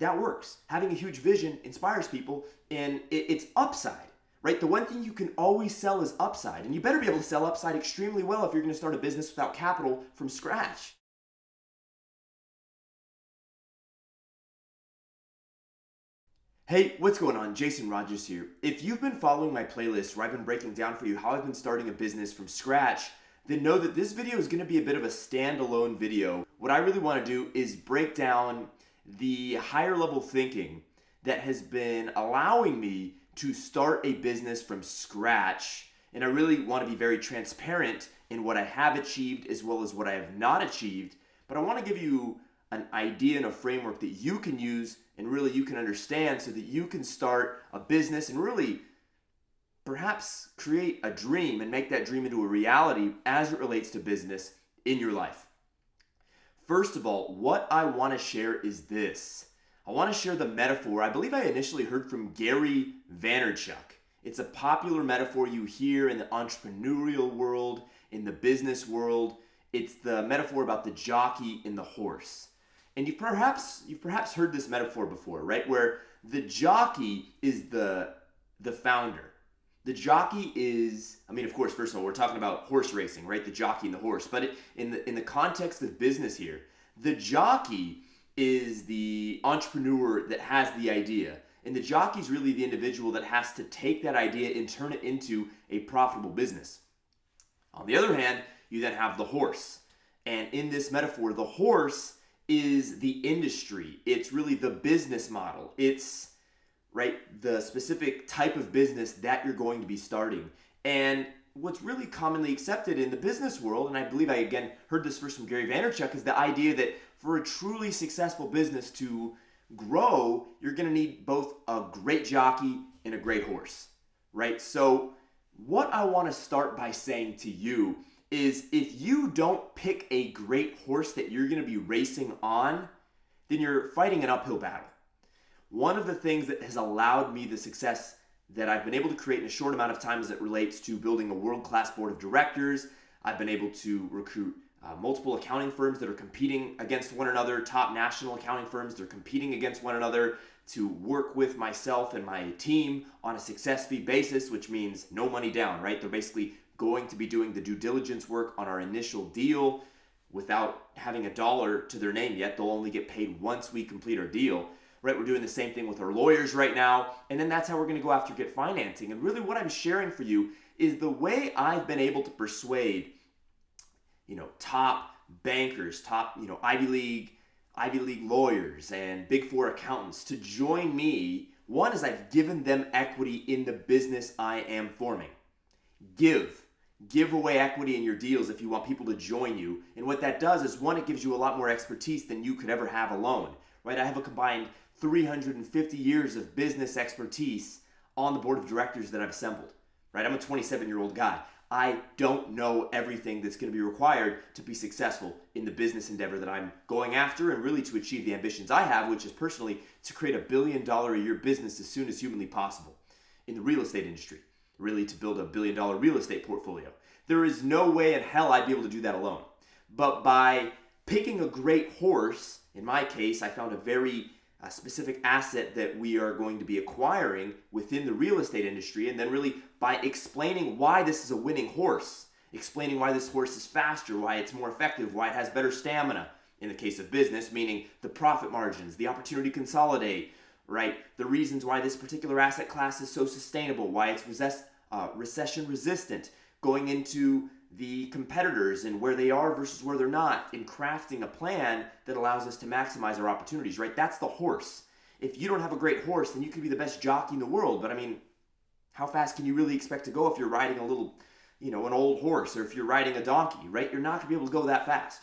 that works. Having a huge vision inspires people, and it's upside, right? The one thing you can always sell is upside, and you better be able to sell upside extremely well if you're going to start a business without capital from scratch. Hey, what's going on? Jason Rogers here. If you've been following my playlist where I've been breaking down for you how I've been starting a business from scratch, then know that this video is going to be a bit of a standalone video. What I really want to do is break down the higher level thinking that has been allowing me to start a business from scratch. And I really want to be very transparent in what I have achieved as well as what I have not achieved. But I want to give you an idea and a framework that you can use and really you can understand so that you can start a business and really perhaps create a dream and make that dream into a reality as it relates to business in your life. First of all, what I want to share is this. I want to share the metaphor I believe I initially heard from Gary Vaynerchuk. It's a popular metaphor you hear in the entrepreneurial world, in the business world. It's the metaphor about the jockey and the horse. And you've perhaps heard this metaphor before, right? Where the jockey is the founder. The jockey is, of course, first of all, we're talking about horse racing, right? The jockey and the horse. But in the context of business here, the jockey is the entrepreneur that has the idea. And the jockey is really the individual that has to take that idea and turn it into a profitable business. On the other hand, you then have the horse. And in this metaphor, the horse is the industry. It's really the business model. It's the specific type of business that you're going to be starting. And what's really commonly accepted in the business world, and I believe I again heard this first from Gary Vaynerchuk, is the idea that for a truly successful business to grow, you're going to need both a great jockey and a great horse, right? So what I want to start by saying to you is if you don't pick a great horse that you're going to be racing on, then you're fighting an uphill battle. One of the things that has allowed me the success that I've been able to create in a short amount of time as it relates to building a world-class board of directors, I've been able to recruit multiple accounting firms that are competing against one another, top national accounting firms, they're competing against one another to work with myself and my team on a success fee basis, which means no money down, right? They're basically going to be doing the due diligence work on our initial deal without having a dollar to their name yet. They'll only get paid once we complete our deal, right? We're doing the same thing with our lawyers right now. And then that's how we're going to go after get financing. And really what I'm sharing for you is the way I've been able to persuade, top bankers, top, Ivy League lawyers and Big Four accountants to join me. One is I've given them equity in the business I am forming. Give away equity in your deals if you want people to join you. And what that does is, one, it gives you a lot more expertise than you could ever have alone, right? I have a combined 350 years of business expertise on the board of directors that I've assembled, right? I'm a 27-year-old guy. I don't know everything that's going to be required to be successful in the business endeavor that I'm going after and really to achieve the ambitions I have, which is personally to create $1 billion a year business as soon as humanly possible in the real estate industry. Really to build a $1 billion real estate portfolio. There is no way in hell I'd be able to do that alone. But by picking a great horse, in my case, I found a very specific asset that we are going to be acquiring within the real estate industry, and then really by explaining why this is a winning horse, explaining why this horse is faster, why it's more effective, why it has better stamina, in the case of business, meaning the profit margins, the opportunity to consolidate, right? The reasons why this particular asset class is so sustainable, why it's recession resistant, going into the competitors and where they are versus where they're not, in crafting a plan that allows us to maximize our opportunities, right? That's the horse. If you don't have a great horse, then you can be the best jockey in the world. But how fast can you really expect to go if you're riding a little, an old horse, or if you're riding a donkey, right? You're not going to be able to go that fast.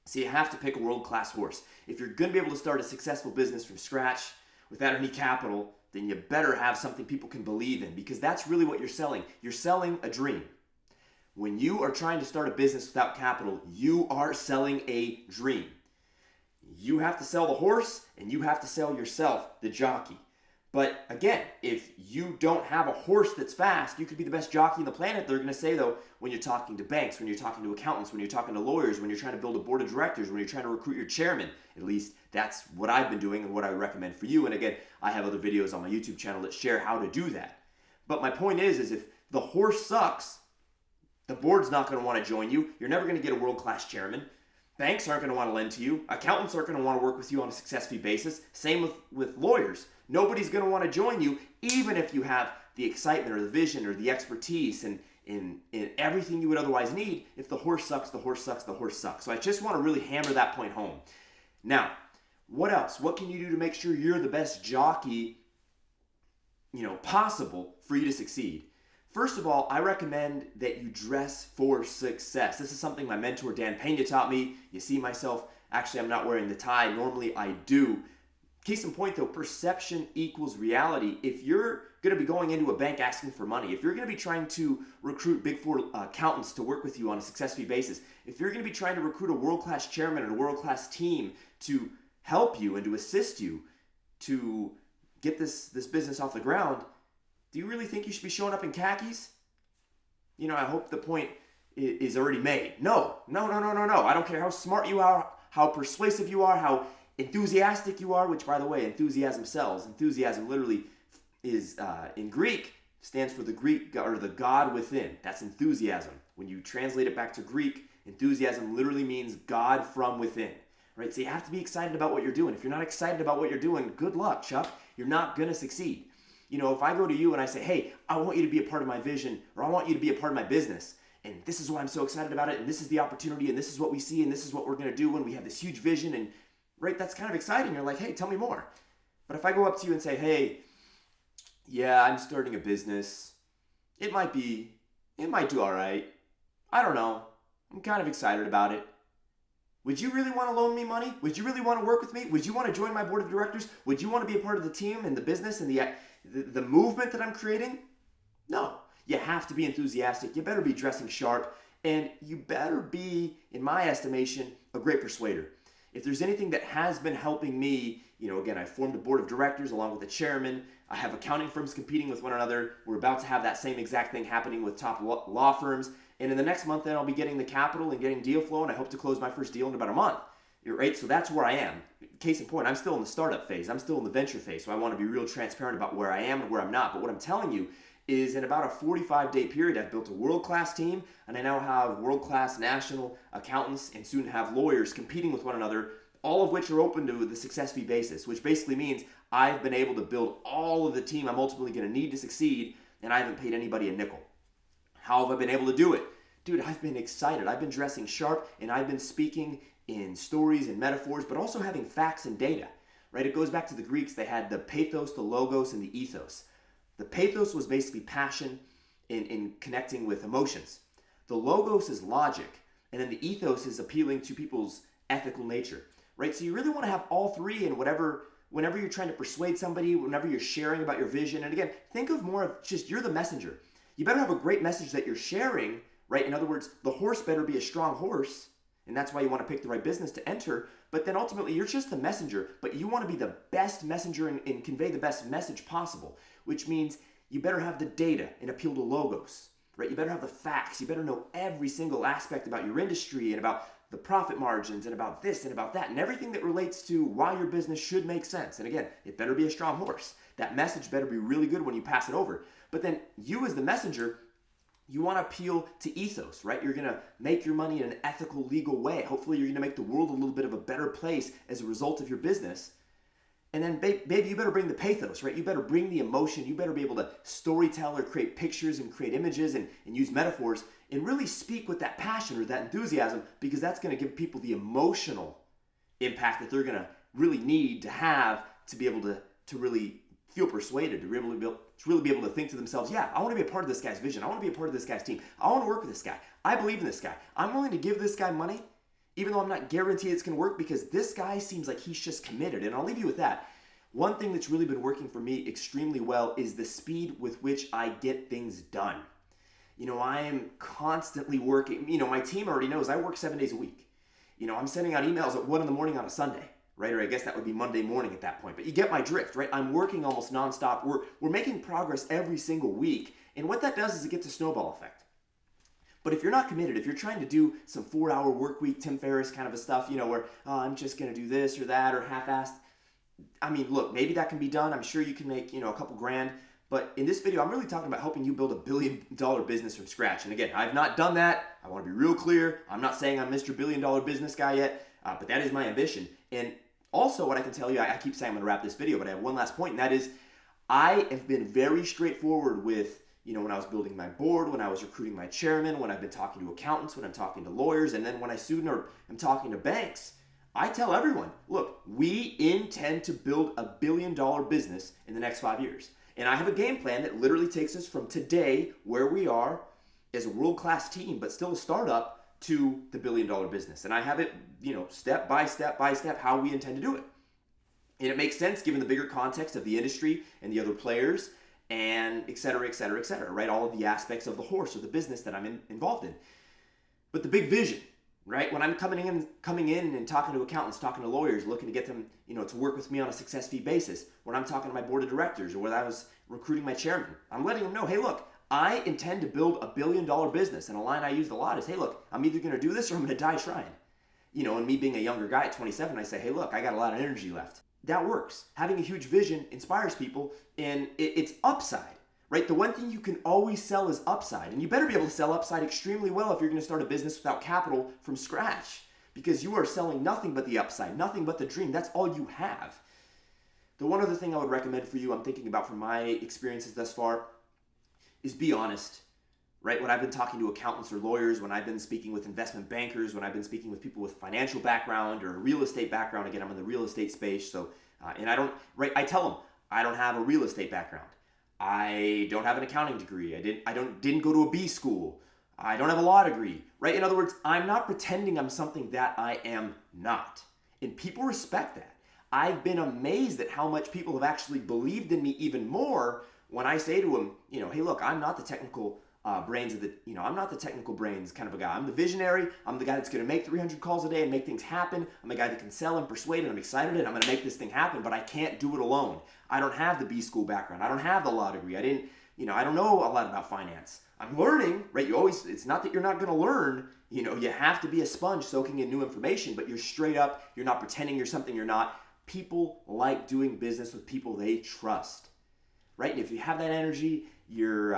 So you have to pick a world-class horse. If you're going to be able to start a successful business from scratch without any capital, then you better have something people can believe in, because that's really what you're selling. You're selling a dream. When you are trying to start a business without capital, you are selling a dream. You have to sell the horse and you have to sell yourself, the jockey. But again, if you don't have a horse that's fast, you could be the best jockey on the planet. They're going to say, though, when you're talking to banks, when you're talking to accountants, when you're talking to lawyers, when you're trying to build a board of directors, when you're trying to recruit your chairman, at least that's what I've been doing and what I recommend for you. And again, I have other videos on my YouTube channel that share how to do that. But my point is if the horse sucks, the board's not going to want to join you. You're never going to get a world-class chairman. Banks aren't going to want to lend to you. Accountants aren't going to want to work with you on a success fee basis. Same with lawyers. Nobody's going to want to join you, even if you have the excitement or the vision or the expertise and in everything you would otherwise need. If the horse sucks, the horse sucks, the horse sucks. So I just want to really hammer that point home. Now, what else? What can you do to make sure you're the best jockey, possible for you to succeed? First of all, I recommend that you dress for success. This is something my mentor Dan Pena taught me. You see myself, actually I'm not wearing the tie. Normally I do. Case in point though, perception equals reality. If you're going to be going into a bank asking for money, if you're going to be trying to recruit Big Four accountants to work with you on a success fee basis, if you're going to be trying to recruit a world-class chairman and a world-class team to help you and to assist you to get this business off the ground, do you really think you should be showing up in khakis? I hope the point is already made. No. I don't care how smart you are, how persuasive you are, how enthusiastic you are, which by the way, enthusiasm sells. Enthusiasm literally is, in Greek, stands for the Greek or the God within. That's enthusiasm. When you translate it back to Greek, enthusiasm literally means God from within. Right? So you have to be excited about what you're doing. If you're not excited about what you're doing, good luck, Chuck. You're not going to succeed. If I go to you and I say, hey, I want you to be a part of my vision, or I want you to be a part of my business, and this is why I'm so excited about it, and this is the opportunity, and this is what we see, and this is what we're going to do, and we have this huge vision, and right, that's kind of exciting. You're like, hey, tell me more. But if I go up to you and say, hey, yeah, I'm starting a business, it might do all right. I don't know. I'm kind of excited about it. Would you really want to loan me money? Would you really want to work with me? Would you want to join my board of directors? Would you want to be a part of the team and the business and the movement that I'm creating? No. You have to be enthusiastic. You better be dressing sharp. And you better be, in my estimation, a great persuader. If there's anything that has been helping me, again, I formed a board of directors along with the chairman. I have accounting firms competing with one another. We're about to have that same exact thing happening with top law firms. And in the next month, then I'll be getting the capital and getting deal flow, and I hope to close my first deal in about a month. Right? So that's where I am. Case in point, I'm still in the startup phase. I'm still in the venture phase. So I want to be real transparent about where I am and where I'm not. But what I'm telling you is in about a 45-day period, I've built a world-class team, and I now have world-class national accountants and soon have lawyers competing with one another, all of which are open to the success fee basis, which basically means I've been able to build all of the team I'm ultimately going to need to succeed, and I haven't paid anybody a nickel. How have I been able to do it? Dude, I've been excited. I've been dressing sharp, and I've been speaking in stories and metaphors, but also having facts and data, right? It goes back to the Greeks. They had the pathos, the logos, and the ethos. The pathos was basically passion in connecting with emotions. The logos is logic, and then the ethos is appealing to people's ethical nature, right? So you really want to have all three in whenever you're trying to persuade somebody, whenever you're sharing about your vision. And again, think of more of just you're the messenger. You better have a great message that you're sharing, right? In other words, the horse better be a strong horse, and that's why you want to pick the right business to enter. But then ultimately, you're just the messenger, but you want to be the best messenger and convey the best message possible, which means you better have the data and appeal to logos, right? You better have the facts. You better know every single aspect about your industry and about the profit margins and about this and about that and everything that relates to why your business should make sense. And again, it better be a strong horse. That message better be really good when you pass it over. But then you as the messenger, you want to appeal to ethos, right? You're going to make your money in an ethical, legal way. Hopefully you're going to make the world a little bit of a better place as a result of your business. And then, baby, you better bring the pathos, right? You better bring the emotion. You better be able to storytell or create pictures and create images and use metaphors and really speak with that passion or that enthusiasm, because that's going to give people the emotional impact that they're going to really need to have to be able to really feel persuaded, to really be able to think to themselves, yeah, I want to be a part of this guy's vision. I want to be a part of this guy's team. I want to work with this guy. I believe in this guy. I'm willing to give this guy money, even though I'm not guaranteed it's going to work, because this guy seems like he's just committed. And I'll leave you with that. One thing that's really been working for me extremely well is the speed with which I get things done. I am constantly working. My team already knows I work 7 days a week. I'm sending out emails at 1 a.m. on a Sunday. right? Or I guess that would be Monday morning at that point. But you get my drift, right? I'm working almost nonstop. We're making progress every single week. And what that does is it gets a snowball effect. But if you're not committed, if you're trying to do some 4-hour work week, Tim Ferriss kind of a stuff, where I'm just going to do this or that or half-assed. I mean, look, maybe that can be done. I'm sure you can make, a couple grand. But in this video, I'm really talking about helping you build $1 billion business from scratch. And again, I've not done that. I want to be real clear. I'm not saying I'm Mr. $1 billion business guy yet, but that is my ambition. And also what I can tell you, I keep saying I'm going to wrap this video, but I have one last point, and that is I have been very straightforward with, when I was building my board, when I was recruiting my chairman, when I've been talking to accountants, when I'm talking to lawyers, and then when I soon am talking to banks, I tell everyone, look, we intend to build $1 billion business in the next 5 years. And I have a game plan that literally takes us from today, where we are as a world-class team, but still a startup, to the $1 billion business. And I have it, step by step by step, how we intend to do it. And it makes sense given the bigger context of the industry and the other players and et cetera, et cetera, et cetera, right? All of the aspects of the horse or the business that I'm involved in. But the big vision, right? When I'm coming in and talking to accountants, talking to lawyers, looking to get them, to work with me on a success fee basis, when I'm talking to my board of directors or when I was recruiting my chairman, I'm letting them know, hey, look, I intend to build $1 billion business. And a line I used a lot is, hey, look, I'm either going to do this or I'm going to die trying. And me being a younger guy at 27, I say, hey, look, I got a lot of energy left. That works. Having a huge vision inspires people, and it's upside, right? The one thing you can always sell is upside, and you better be able to sell upside extremely well if you're going to start a business without capital from scratch, because you are selling nothing but the upside, nothing but the dream. That's all you have. The one other thing I would recommend for you, I'm thinking about from my experiences thus far, is be honest, right? When I've been talking to accountants or lawyers, when I've been speaking with investment bankers, when I've been speaking with people with financial background or a real estate background, again, I'm in the real estate space, so, and I tell them, I don't have a real estate background. I don't have an accounting degree. I didn't go to a B school. I don't have a law degree, right? In other words, I'm not pretending I'm something that I am not. And people respect that. I've been amazed at how much people have actually believed in me even more when I say to them, hey, look, I'm not the technical brains of the, I'm not the technical brains kind of a guy. I'm the visionary. I'm the guy that's going to make 300 calls a day and make things happen. I'm the guy that can sell and persuade, and I'm excited and I'm going to make this thing happen, but I can't do it alone. I don't have the B school background. I don't have the law degree. I don't know a lot about finance. I'm learning, right? It's not that you're not going to learn, you have to be a sponge soaking in new information, but you're straight up. You're not pretending you're something you're not. People like doing business with people they trust, right? And if you have that energy, you're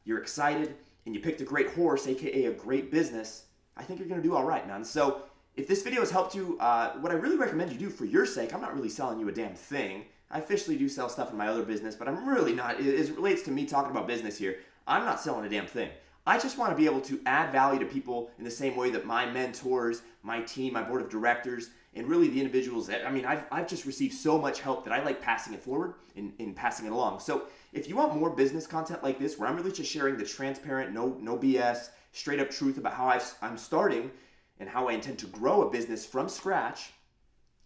excited, and you picked a great horse, aka a great business, I think you're going to do all right, man. So if this video has helped you, what I really recommend you do for your sake, I'm not really selling you a damn thing. I officially do sell stuff in my other business, but I'm really not, as it relates to me talking about business here, I'm not selling a damn thing. I just want to be able to add value to people in the same way that my mentors, my team, my board of directors, and really the individuals that, I've just received so much help that I like passing it forward and passing it along. So if you want more business content like this, where I'm really just sharing the transparent, no BS, straight up truth about how I'm starting and how I intend to grow a business from scratch.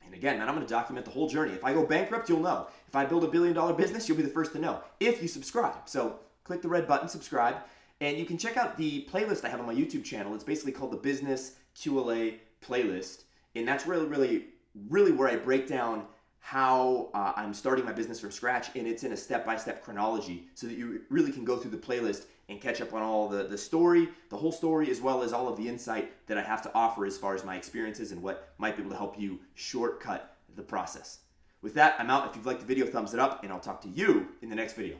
And again, man, I'm going to document the whole journey. If I go bankrupt, you'll know. If I build $1 billion business, you'll be the first to know if you subscribe. So click the red button, subscribe, and you can check out the playlist I have on my YouTube channel. It's basically called the Business QLA playlist. And that's really where I break down how I'm starting my business from scratch, and it's in a step-by-step chronology so that you really can go through the playlist and catch up on all the story, the whole story, as well as all of the insight that I have to offer as far as my experiences and what might be able to help you shortcut the process. With that, I'm out. If you've liked the video, thumbs it up, and I'll talk to you in the next video.